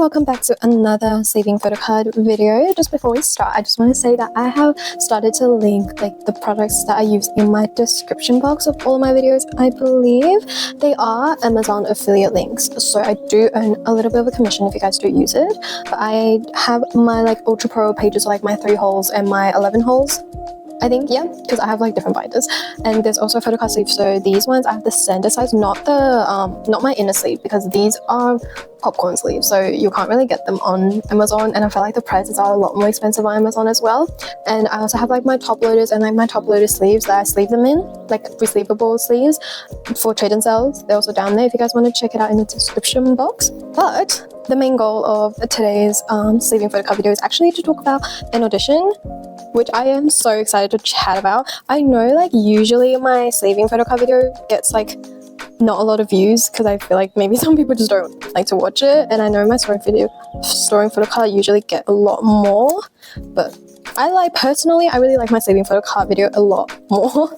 welcome back to another saving photo card video. Just before we start, I just want to say that I have started to link the products that I use in my description box of all of my videos. I believe they are Amazon affiliate links, so I do earn a little bit of a commission if you guys do use it. But I have my ultra pro pages, my 3 holes and my 11 holes, I think, yeah, because I have different binders. And there's also photo card sleeves. So these ones I have the standard size, not my inner sleeve, because these are popcorn sleeves, so you can't really get them on Amazon, and I feel like the prices are a lot more expensive on Amazon as well. And I also have my top loaders and my top loader sleeves that I sleeve them in, resleevable sleeves for trade and sales. They're also down there if you guys want to check it out in the description box. But the main goal of today's saving photo card video is actually to talk about an audition, which I am so excited to chat about. I know usually my saving photo card video gets not a lot of views because I feel maybe some people just don't like to watch it, and I know my storing photo card usually get a lot more, but personally I really like my saving photo card video a lot more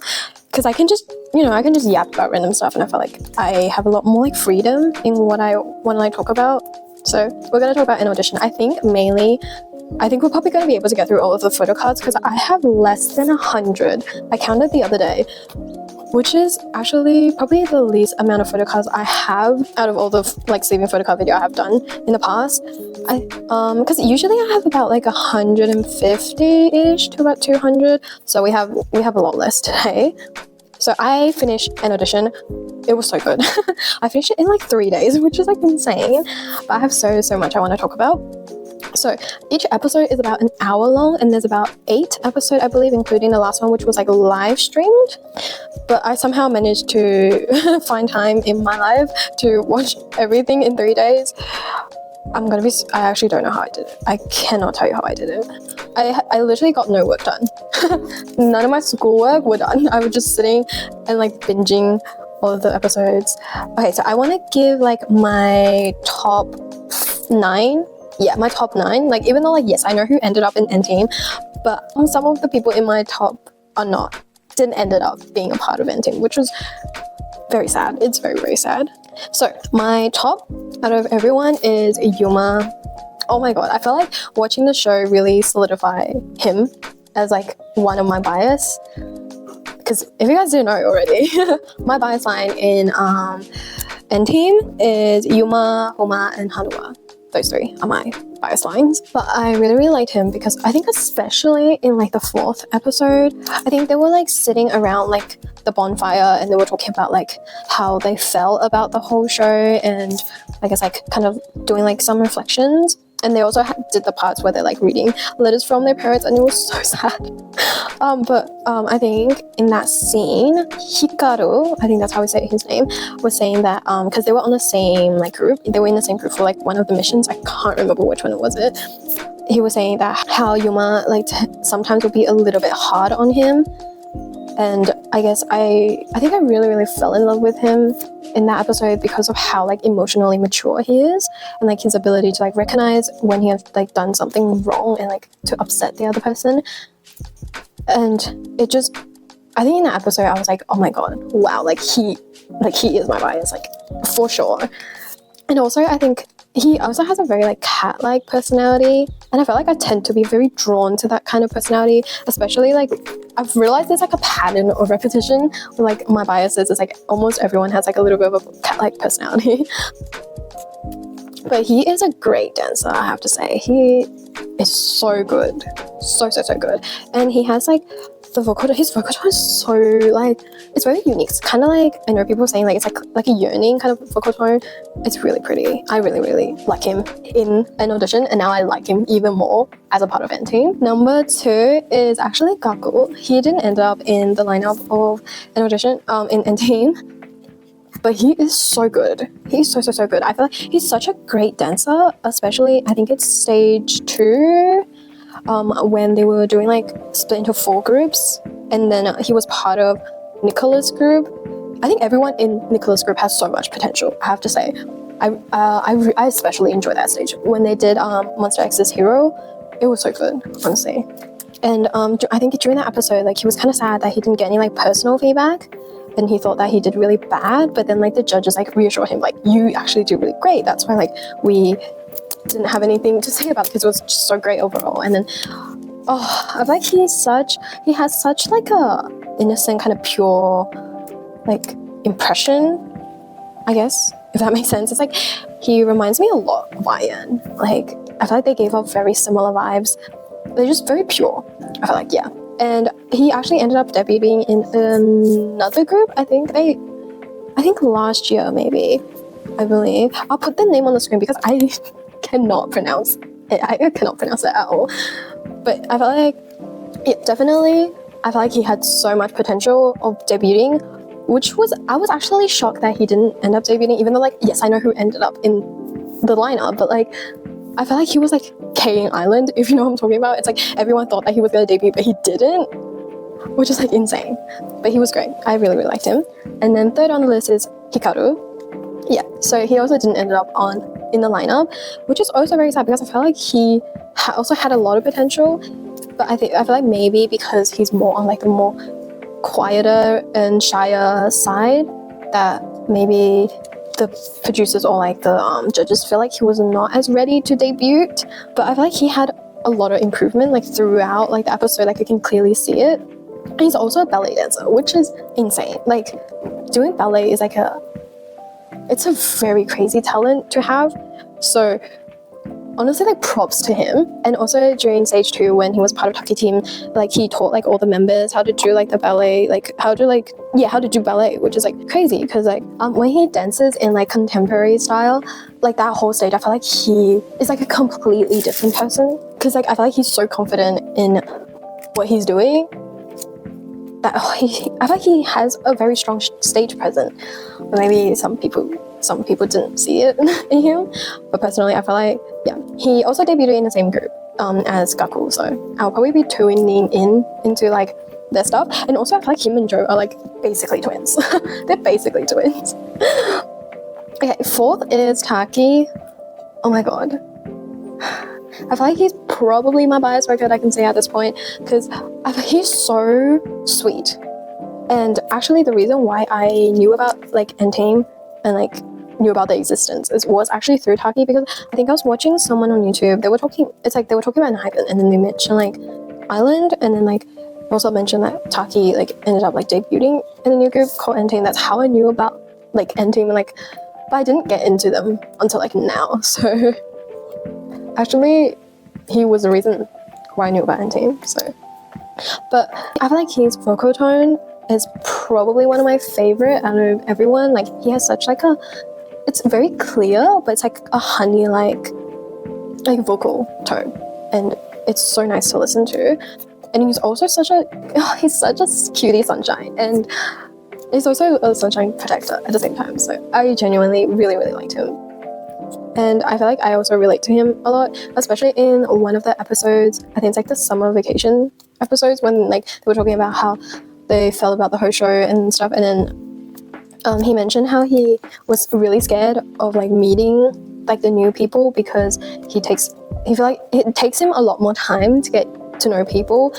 because I can just yap about random stuff, and I feel I have a lot more freedom in what I want to talk about. So we're going to talk about an audition. I think we're probably going to be able to get through all of the photo cards because I have less than 100. I counted the other day, which is actually probably the least amount of photo cards I have out of all the saving photo card video I have done in the past. Because usually I have about 150-ish to about 200, so we have a lot less today. So I finished an audition. It was so good. I finished it in 3 days, which is insane, but I have so much I want to talk about. So each episode is about an hour long, and there's about 8 episodes, I believe, including the last one, which was live streamed. But I somehow managed to find time in my life to watch everything in 3 days. I actually don't know how I did it. I cannot tell you how I did it. I literally got no work done. None of my schoolwork were done. I was just sitting and binging all of the episodes. Okay, so I want to give my top 9. Yeah, my top 9. Even though yes, I know who ended up in N Team, but some of the people in my top didn't ended up being a part of N Team, which was very sad. It's very, very sad. So my top out of everyone is Yuma. Oh my god, I feel watching the show really solidified him as one of my bias. Because if you guys didn't know already, my bias line in N Team is Yuma, Homa, and Hanuma. Those 3 are my bias lines. But I really liked him because I think especially in the 4th episode, I think they were sitting around the bonfire, and they were talking about how they felt about the whole show, and I guess kind of doing some reflections. And they also did the parts where they're reading letters from their parents, and it was so sad. But I think in that scene, Hikaru, I think that's how we say his name, was saying that because they were on the same group, they were in the same group for one of the missions. I can't remember which one it was. He was saying that how Yuma sometimes would be a little bit hard on him. And I guess I think I really fell in love with him in that episode because of how emotionally mature he is, and his ability to recognize when he has done something wrong and to upset the other person. And it just, I think in that episode I was oh my god, wow, he is my bias, for sure. And also I think he also has a very cat-like personality, and I feel I tend to be very drawn to that kind of personality, especially I've realized there's a pattern of repetition with my biases. It's almost everyone has a little bit of a cat-like personality. But he is a great dancer, I have to say. He is so good, so good. And he has the vocal, his vocal tone is so it's very unique. It's kind of I know people saying it's a yearning kind of vocal tone. It's really pretty. I really like him in an audition, and now I like him even more as a part of N Team. Number 2 is actually Gaku. He didn't end up in the lineup of an audition in N Team, but he is so good. He's so good. I feel he's such a great dancer, especially I think it's stage 2. When they were doing split into 4 groups, and then he was part of Nicola's group. I think everyone in Nicola's group has so much potential, I have to say. I especially enjoy that stage when they did Monster X's Hero. It was so good, honestly. And I think during that episode, he was kind of sad that he didn't get any personal feedback, and he thought that he did really bad. But then the judges reassured him you actually do really great. That's why we didn't have anything to say about it because it was just so great overall. And then I feel like he has such like a innocent kind of pure like impression, I guess, if that makes sense. It's like he reminds me a lot of Ian. Like I feel like they gave off very similar vibes. They're just very pure. I feel like, yeah. And he actually ended up debuting in another group. I think last year, maybe, I believe. I'll put the name on the screen because I cannot pronounce it. I cannot pronounce it at all. But I felt like, yeah, definitely, I felt like he had so much potential of debuting, I was actually shocked that he didn't end up debuting, even though, like, yes, I know who ended up in the lineup, but, like, I felt like he was, like, K-ing Island, if you know what I'm talking about. It's like everyone thought that he was going to debut, but he didn't, which is, like, insane. But he was great. I really, really liked him. And then third on the list is Hikaru. Yeah, so he also didn't end up in the lineup, which is also very sad because I felt like he also had a lot of potential, but I feel like maybe because he's more on, like, the more quieter and shyer side, that maybe the producers or like the judges feel like he was not as ready to debut. But I feel like he had a lot of improvement like throughout like the episode, like you can clearly see it. And he's also a ballet dancer, which is insane. Like doing ballet is like it's a very crazy talent to have. So honestly, like props to him. And also during stage 2 when he was part of Taki team, like he taught like all the members how to do like the ballet, like how to do ballet, which is like crazy because like when he dances in like contemporary style, like that whole stage, I feel like he is like a completely different person because like I feel like he's so confident in what he's doing that I feel like he has a very strong stage presence. But maybe some people didn't see it in him, but personally I feel like, yeah, he also debuted in the same group as Gaku, so I'll probably be tuning into like their stuff. And also I feel like him and Joe are like basically twins. They're basically twins. Okay, fourth is Taki. Oh my god, I feel like he's probably my bias record I can say at this point because I feel like he's so sweet. And actually the reason why I knew about like N-Team and like knew about their existence was actually through Taki, because I think I was watching someone on YouTube. They were talking about Hypen, and then they mentioned like Island, and then like also mentioned that Taki like ended up like debuting in a new group called N-Team. That's how I knew about like N-Team, like, but I didn't get into them until like now. So actually he was the reason why I knew about N-Team. So, but I feel like his vocal tone is probably one of my favorite out of everyone. Like he has such like it's very clear, but it's like a honey like vocal tone, and it's so nice to listen to. And he's also such a cutie sunshine, and he's also a sunshine protector at the same time. So I genuinely really, really liked him. And I feel like I also relate to him a lot, especially in one of the episodes, I think it's like the summer vacation episodes, when like they were talking about how they felt about the host show and stuff. And then he mentioned how he was really scared of like meeting like the new people because he feel like it takes him a lot more time to get to know people.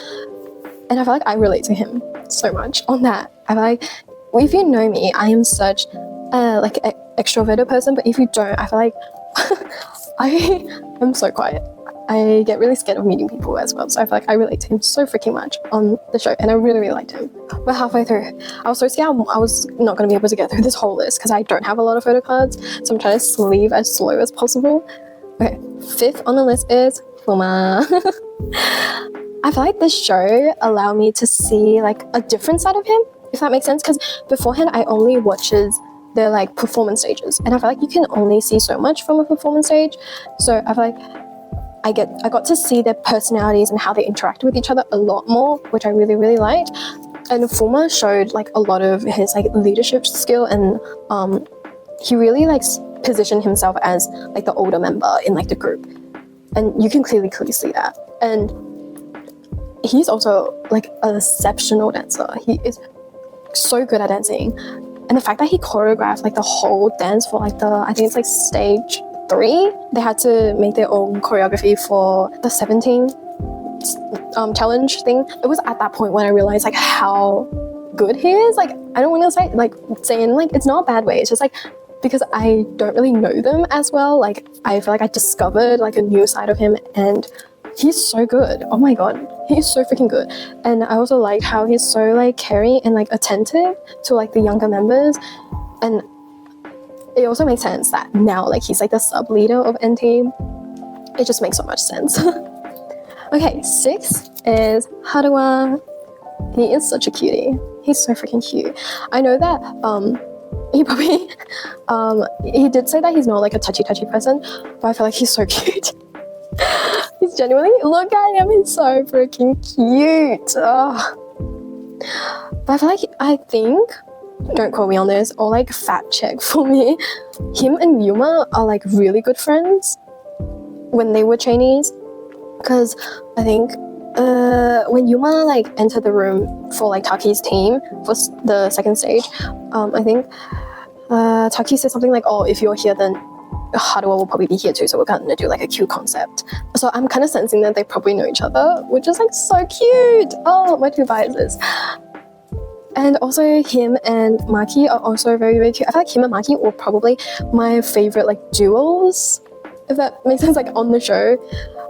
And I feel like I relate to him so much on that. I feel like, well, if you know me, I am such like an extroverted person, but if you don't, I feel like I am so quiet. I get really scared of meeting people as well, so I feel like I relate to him so freaking much on the show, and I really, really liked him. But halfway through, I was so scared I was not going to be able to get through this whole list because I don't have a lot of photo cards, so I'm trying to sleeve as slow as possible. Okay, fifth on the list is Fuma. I feel like this show allowed me to see like a different side of him, if that makes sense, because beforehand I only watches their like performance stages, and I feel like you can only see so much from a performance stage. So I feel like I got to see their personalities and how they interact with each other a lot more, which I really, really liked. And Fuma showed like a lot of his like leadership skill, and he really like positioned himself as like the older member in like the group, and you can clearly see that. And he's also like an exceptional dancer. He is so good at dancing, and the fact that he choreographed like the whole dance for like I think it's like stage 3, they had to make their own choreography for the 17 challenge thing. It was at that point when I realized like how good he is. Like I don't want to say in like it's not a bad way, it's just like because I don't really know them as well. Like, I feel like I discovered like a new side of him, and he's so good. Oh my god, he's so freaking good. And I also like how he's so like caring and like attentive to like the younger members, and it also makes sense that now like he's like the sub leader of N-Team. It just makes so much sense. Okay, 6 is Haruwa. He is such a cutie. He's so freaking cute. I know that he probably he did say that he's not like a touchy person, but I feel like he's so cute. He's genuinely, look at him, he's so freaking cute. But I feel like, I think, don't quote me on this, or like fact check for me, him and Yuma are like really good friends when they were trainees, because I think when Yuma like entered the room for like Taki's team for the second stage, I think Taki said something like, oh, if you're here then Haruwa will probably be here too, so we're gonna do like a cute concept. So I'm kind of sensing that they probably know each other, which is like so cute. Oh, my two biases. And also him and Maki are also very, very cute. I feel like him and Maki were probably my favorite like duos, if that makes sense, like on the show,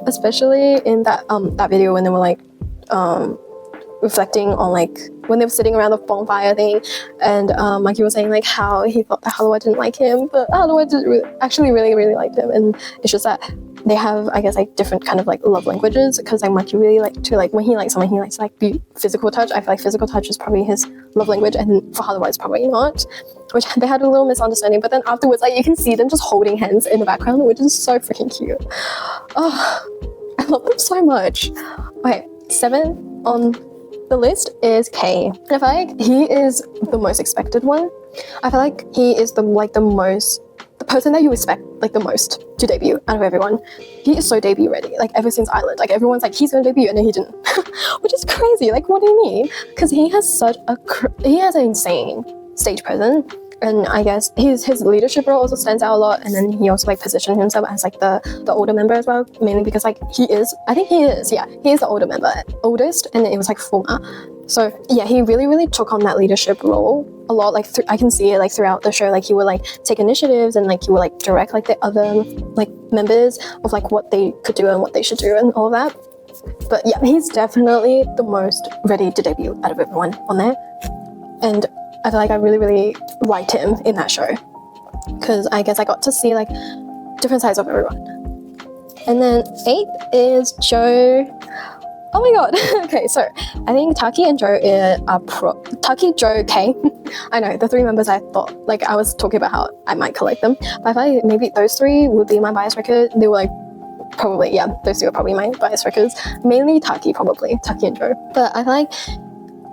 especially in that that video when they were like reflecting on like when they were sitting around the bonfire thing, and Maki was saying like how he thought that Haruwa didn't like him, but Haruwa actually really, really liked him. And it's just that they have, I guess, like different kind of like love languages, because like Maki really like to like, when he likes someone, he likes to like be physical touch. I feel like physical touch is probably his love language, and for Haruwa it's probably not, which they had a little misunderstanding. But then afterwards, like you can see them just holding hands in the background, which is so freaking cute. Oh, I love them so much. Okay, 7 on the list is K. And I feel like he is the most expected one. I feel like he is the person that you expect like the most to debut out of everyone. He is so debut ready, like ever since Island. Like everyone's like, he's gonna debut, and then he didn't. Which is crazy. Like, what do you mean? Because he has he has an insane stage presence, and I guess his leadership role also stands out a lot. And then he also like positioned himself as like the older member as well, mainly because like he is the older member, oldest, and it was like Fuma. So yeah, he really, really took on that leadership role a lot. Like I can see it like throughout the show, like he would like take initiatives, and like he would like direct like the other like members of like what they could do and what they should do and all of that. But yeah, he's definitely the most ready to debut out of everyone on there. And I feel like I really, really liked him in that show, because I guess I got to see like different sides of everyone. And then 8 is Joe. Oh my god. Okay, so I think Taki and Joe are Taki, Joe, K. I know, the 3 members I thought, like I was talking about how I might collect them, but I feel like maybe those 3 would be my bias record. They were like, probably, yeah, those 2 are probably my bias records. Mainly Taki, probably, Taki and Joe. But I feel like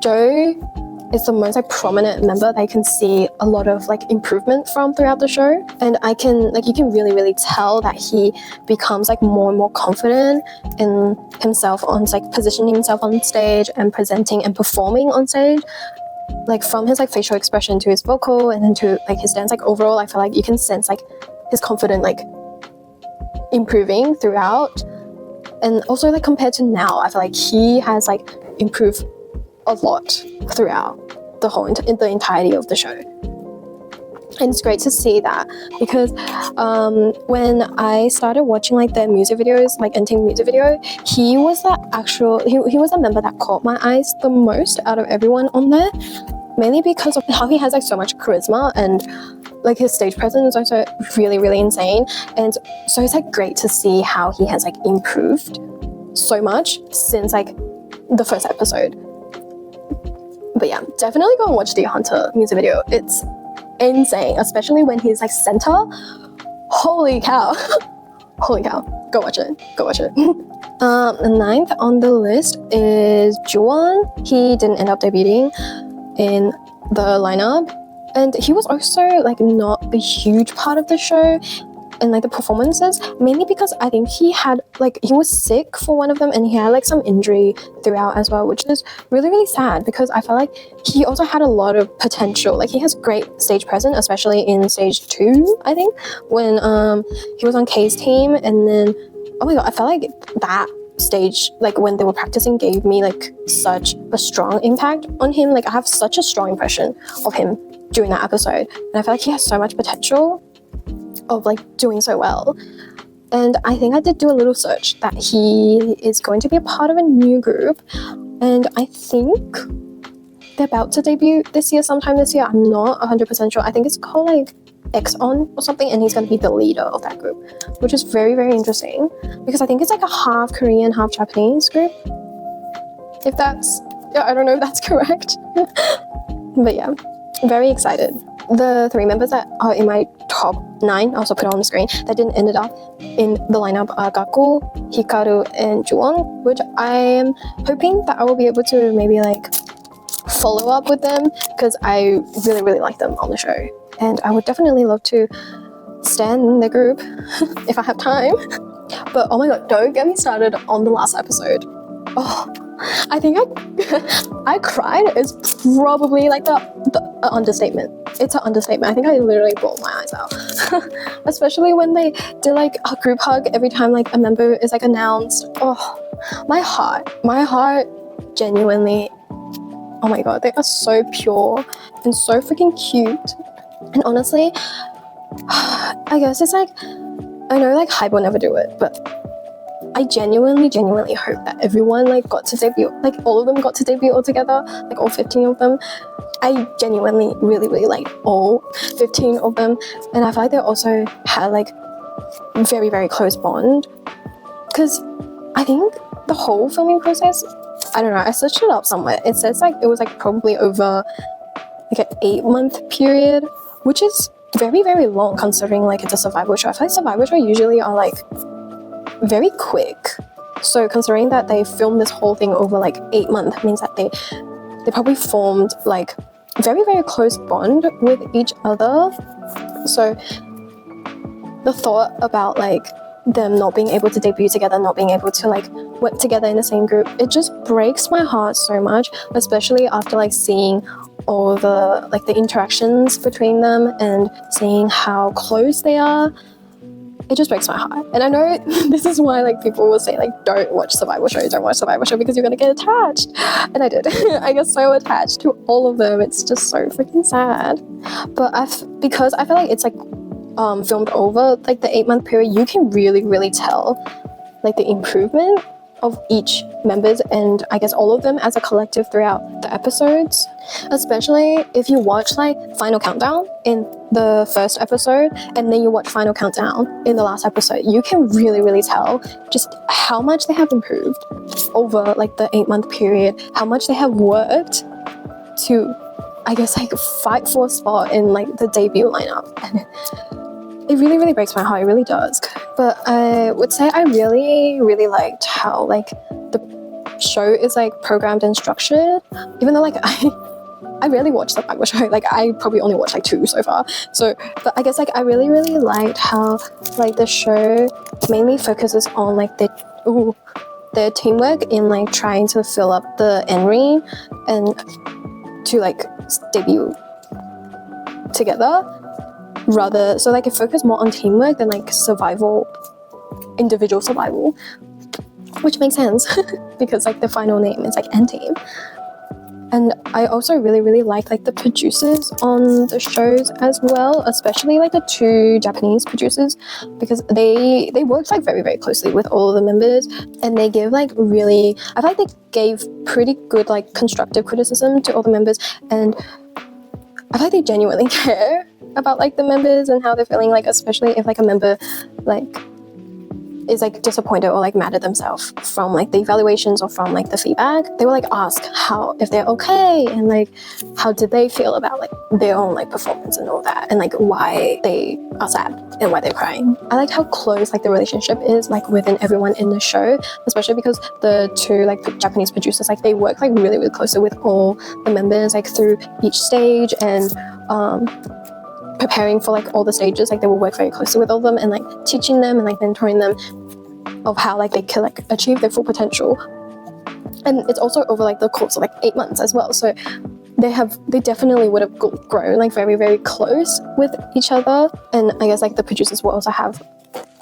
Joe is the most like prominent member that I can see a lot of like improvement from throughout the show, and I can like, you can really, really tell that he becomes like more and more confident in himself on like positioning himself on stage and presenting and performing on stage, like from his like facial expression to his vocal and then to like his dance. Like overall, I feel like you can sense like his confidence like improving throughout. And also like compared to now, I feel like he has like improved a lot throughout the whole the entirety of the show. And it's great to see that, because when I started watching like their music videos, like N-Team music video, he was he was a member that caught my eyes the most out of everyone on there, mainly because of how he has like so much charisma, and like his stage presence is also really, really insane. And so it's like great to see how he has like improved so much since like the first episode. But yeah, definitely go and watch the Hunter music video. It's insane, especially when he's like center. Holy cow. Holy cow. Go watch it. The 9th on the list is Juwon. He didn't end up debuting in the lineup, and he was also like not a huge part of the show and like the performances, mainly because I think he was sick for one of them, and he had like some injury throughout as well, which is really, really sad, because I felt like he also had a lot of potential. Like he has great stage presence, especially in stage 2, I think, when he was on K's team. And then, oh my god, I felt like that stage, like when they were practicing, gave me like such a strong impact on him. Like I have such a strong impression of him during that episode, and I feel like he has so much potential of like doing so well. And I think I did do a little search that he is going to be a part of a new group, and I think they're about to debut this year, sometime this year. I'm not 100% sure. I think it's called like X-On or something, and he's going to be the leader of that group, which is very, very interesting because I think it's like a half Korean, half Japanese group. If that's, I don't know if that's correct. But yeah, very excited. The 3 members that are in my top 9, I also put it on the screen, that didn't end up in the lineup are Gakko, Hikaru, and Juwon, which I am hoping that I will be able to maybe like follow up with them because I really, really like them on the show. And I would definitely love to stan the group if I have time. But oh my god, don't get me started on the last episode. Oh, I think I cried is probably like the understatement. It's an understatement. I think I literally bawled my eyes out. Especially when they do like a group hug every time like a member is like announced. Oh, my heart genuinely, oh my god, they are so pure and so freaking cute. And honestly, I guess it's like, I know like Hype will never do it, but I genuinely hope that everyone like got to debut, like all of them got to debut all together, like all 15 of them. I genuinely really like all 15 of them, and I feel like they also had like very, very close bond, because I think the whole filming process, I don't know, I searched it up somewhere. It says like it was like probably over like an 8-month period, which is very, very long considering like it's a survival show. I feel like survival shows usually are like very quick. So considering that they filmed this whole thing over like 8 months means that they probably formed like very, very close bond with each other. So the thought about like them not being able to debut together, not being able to like work together in the same group, it just breaks my heart so much, especially after like seeing all the like the interactions between them and seeing how close they are. It just breaks my heart. And I know this is why like people will say like don't watch survival shows, because you're gonna get attached. And I did. I get so attached to all of them. It's just so freaking sad. But because I feel like it's like filmed over like the 8-month period, you can really tell like the improvement of each members, and I guess all of them as a collective throughout the episodes. Especially if you watch like Final Countdown in the first episode and then you watch Final Countdown in the last episode, you can really tell just how much they have improved over like the 8-month period, how much they have worked to, I guess, like fight for a spot in like the debut lineup. And it really breaks my heart, it really does. But I would say I really liked how like the show is like programmed and structured, even though like I rarely watch the Bible show. Like I probably only watched like 2 so far. So, but I guess like I really liked how like the show mainly focuses on like their teamwork in like trying to fill up the end ring and to like debut together. Rather, so like it focused more on teamwork than like survival, individual survival, which makes sense because like the final name is like N Team. And I also really liked like the producers on the shows as well, especially like the 2 Japanese producers, because they worked like very closely with all of the members, and they give like really, I feel like they gave pretty good like constructive criticism to all the members, and I feel like they genuinely care about like the members and how they're feeling, like especially if like a member like is like disappointed or like mad at themselves from like the evaluations or from like the feedback. They will like ask how, if they're okay, and like how did they feel about like their own like performance and all that, and like why they are sad and why they're crying. I like how close like the relationship is like within everyone in the show, especially because the 2 like Japanese producers, like they work like really closely with all the members like through each stage, and preparing for like all the stages. Like they will work very closely with all of them and like teaching them and like mentoring them of how like they can like achieve their full potential. And it's also over like the course of like 8 months as well, so they definitely would have grown like very close with each other. And I guess like the producers will also have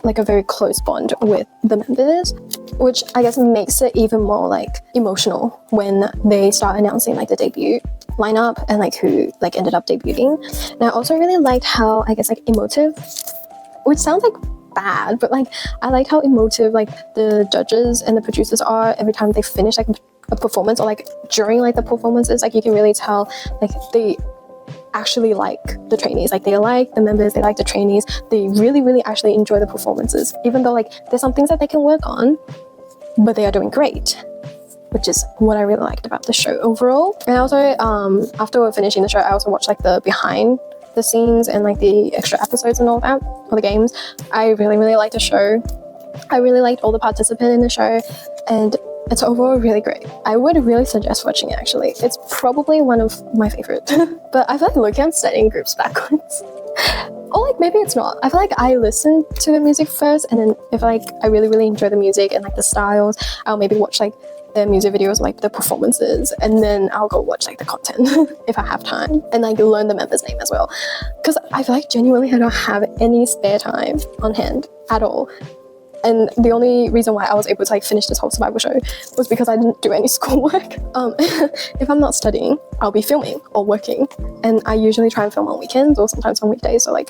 like a very close bond with the members, which I guess makes it even more like emotional when they start announcing like the debut lineup and like who like ended up debuting. And I also really liked how, I guess, like emotive, which sounds like bad, but like I like how emotive like the judges and the producers are every time they finish like a performance, or like during like the performances. Like you can really tell like they actually like the trainees, like they like the members, they like the trainees, they really actually enjoy the performances, even though like there's some things that they can work on, but they are doing great, which is what I really liked about the show overall. And also after finishing the show, I also watched like the behind the scenes and like the extra episodes and all that, all the games. I really liked the show. I really liked all the participants in the show, and it's overall really great. I would really suggest watching it actually. It's probably one of my favorite. But I feel like looking at studying groups backwards. Or like maybe it's not. I feel like I listen to the music first, and then if like I really enjoy the music and like the styles, I'll maybe watch like the music videos, like the performances, and then I'll go watch like the content if I have time, and like learn the member's name as well. Because I feel like genuinely I don't have any spare time on hand at all. And the only reason why I was able to like finish this whole survival show was because I didn't do any schoolwork. If I'm not studying, I'll be filming or working, and I usually try and film on weekends or sometimes on weekdays, so like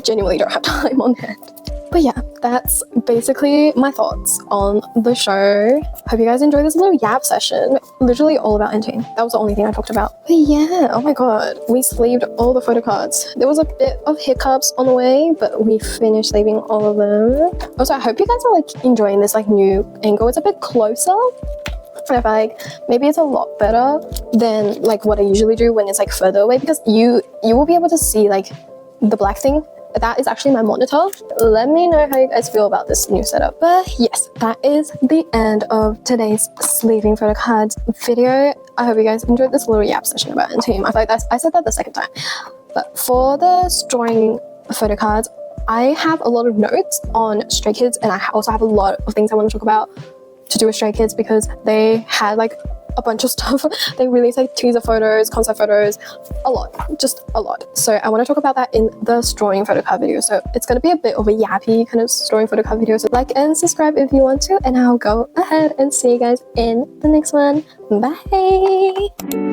genuinely don't have time on hand. But yeah, that's basically my thoughts on the show. Hope you guys enjoyed this little yap session. Literally all about N-Team. That was the only thing I talked about. But yeah, oh my god, we sleeved all the photo cards. There was a bit of hiccups on the way, but we finished sleeving all of them. Also, I hope you guys are like enjoying this like new angle. It's a bit closer. I feel like maybe it's a lot better than like what I usually do when it's like further away, because you will be able to see like the black thing. That is actually my monitor. Let me know how you guys feel about this new setup. But yes, that is the end of today's sleeving photo cards video. I hope you guys enjoyed this little yap session about N-Team. I feel like I said that the second time. But for the drawing photo cards, I have a lot of notes on Stray Kids, and I also have a lot of things I want to talk about to do with Stray Kids, because they had like a bunch of stuff. They released like teaser photos, concept photos, just a lot. So I want to talk about that in the drawing photo card video. So it's going to be a bit of a yappy kind of drawing photo card video. So like and subscribe if you want to, and I'll go ahead and see you guys in the next one. Bye!